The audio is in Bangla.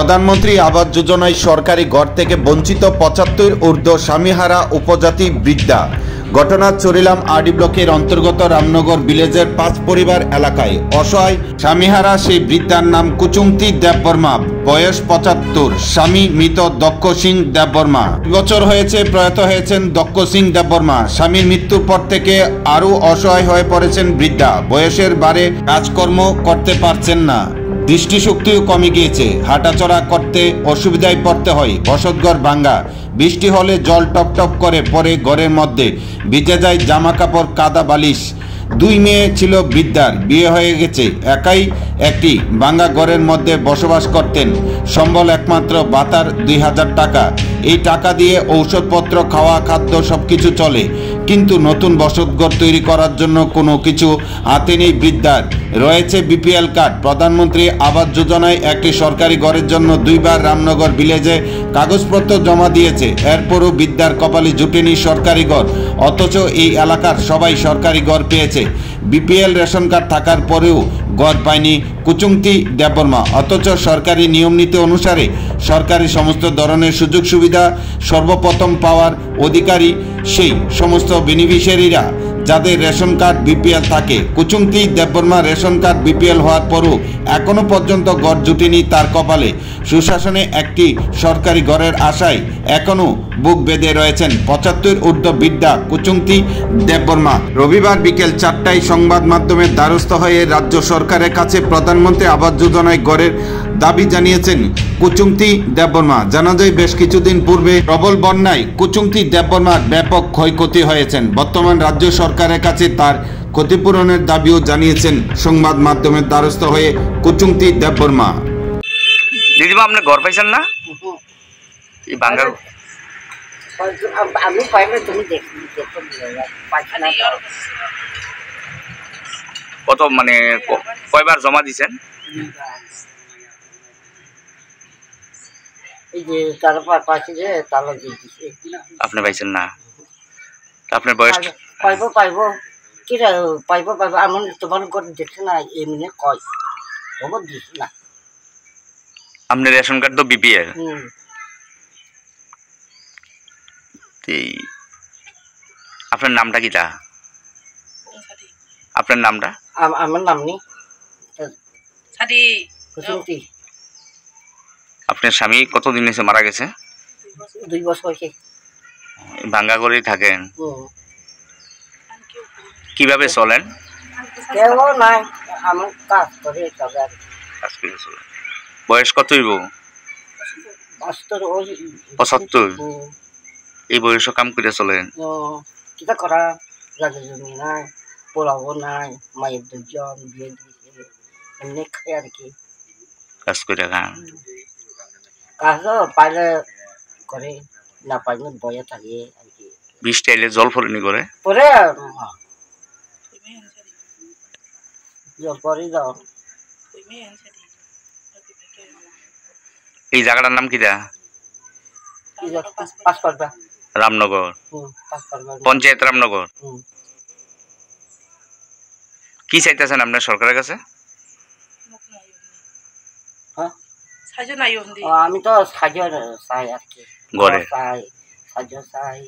প্রধানমন্ত্রী আবাস যোজনায় সরকারি ঘর থেকে বঞ্চিত ৭৫ ঊর্ধ্ব স্বামীহারা উপজাতি বৃদ্ধা। ঘটনা চরিলাম আরডি ব্লকের অন্তর্গত রামনগর ভিলেজের ৫ পরিবার এলাকায়। অসহায় স্বামীহারা সেই বৃদ্ধার নাম কুচুংতি দেববর্মা, বয়স ৭৫। স্বামী মৃত দক্ষ সিং দেববর্মা। ২ বছর হয়েছে প্রয়াত হয়েছেন দক্ষ সিং দেববর্মা। স্বামীর মৃত্যুর পর থেকে আরও অসহায় হয়ে পড়েছেন বৃদ্ধা। বয়সের বারে কাজকর্ম করতে পারছেন না, দৃষ্টিশক্তিও কমে গিয়েছে, হাঁটাচলা করতে অসুবিধায় পড়তে হয়। বসতঘর ভাঙ্গা, বৃষ্টি হলে জল টপটপ করে পড়ে ঘরের মধ্যে, ভিজে যায় জামা কাপড়, কাদা বালিশ। 2 মেয়ে ছিল বৃদ্ধার, বিয়ে হয়ে গেছে। একাই একটি ভাঙ্গা ঘরের মধ্যে বসবাস করতেন। সম্বল একমাত্র ভাতার ২,০০০ টাকা। এই টাকা দিয়ে ঔষধপত্র, খাওয়া, খাদ্য সবকিছু চলে, কিন্তু নতুন বসতঘর তৈরি করার জন্য কোনো কিছু হাতে নেই বৃদ্ধার। রয়েছে বিপিএল কার্ড। প্রধানমন্ত্রী আবাস যোজনায় একটি সরকারি ঘরের জন্য 2 বার রামনগর ভিলেজে কাগজপত্র জমা দিয়েছে। এরপরও বৃদ্ধার কপালে জুটেনি সরকারি ঘর, অথচ এই এলাকার সবাই সরকারি ঘর পেয়েছে। বিপিএল রেশন কার্ড থাকার পরেও ঘর পায়নি কুচুংতি দেববর্মা। অথচ সরকারি নিয়ম নীতি অনুসারে সরকারি সমস্ত ধরনের সুযোগ সুবিধা সর্বপ্রথম পাওয়ার অধিকারী সেই সমস্ত বেনিফিশিয়ারিরা যাদের রেশন কার্ড বিপিএল থাকে। কুচুংতি দেববর্মা রেশন কার্ড বিপিএল হওয়ার পরও এখনো পর্যন্ত ঘর জুটেনি তার কপালে। সুশাসনে একটি সরকারি ঘরের আশায় এখনো বুক বেঁধে রয়েছেন ৭৫ ঊর্ধ্ব বৃদ্ধা কুচুংতি দেববর্মা। রবিবার বিকেল ৪টায় সংবাদ মাধ্যমের দ্বারস্থ হয়ে রাজ্য সরকারের কাছে প্রধানমন্ত্রী আবাস যোজনায় ঘরের দাবি জানিয়েছেন কুচুংতি দেববর্মা। জানা যায়, বেশ কিছুদিন পূর্বে প্রবল বন্যায় কুচুংতি দেববর্মার ব্যাপক ক্ষয়ক্ষতি হয়েছেন। বর্তমান রাজ্য সরকারের কাছে তার ক্ষতিপূরণের দাবিও জানিয়েছেন সংবাদ মাধ্যমের দ্বারস্থ হয়ে কুচুংতি দেববর্মা। দিদিমা, আপনি ঘর পাইছেন না? এই বাঙ্গাল আমি পাইলে তুমি কত মানে কয়বার জমা দিছেন? এই যে তারা পাইছে যে তালা দিয়ে দিছে। আপনি পাইছেন না? আপনার বয়স? পাইবো কিরা পাইবো এমন তোমার ঘর দেখছে না, এমনি কয় খবর দিছে না। আপনার রেশন কার্ড তো বিপিএল। আপনার নামটা কি? তা আপনার নামটা? আমার নাম নেই। আপনার স্বামী কতদিন এসে মারা গেছে? 2 বছর হয়েছে। ভাঙ্গা করেই থাকেন? কিভাবে চলেন? কেউ নাই, আমার কাজ করে চলে। বয়স কত হইব? ৭৫। এই বয়সে কাম করে চলেন? কিটা করা, জায়গা জমি নাই, পোলাও নাই, মায়ের 2 জন বিয়ে দিয়েছে, এমনি খাই আর কি। কাজ করে খান? কাজ পাইলে করে, না পাইলে বয়ে থাকে আর কি। বৃষ্টি আইলে জল ফলনি করে পরে জল পরে যাও। এই জায়গাটার নাম কি? রামনগর পঞ্চায়েত, রামনগর। কি চাইতেছেন আপনার সরকারের কাছে? আমি তো সাহায্য চাই আর কি, ঘরে সাহায্য চাই।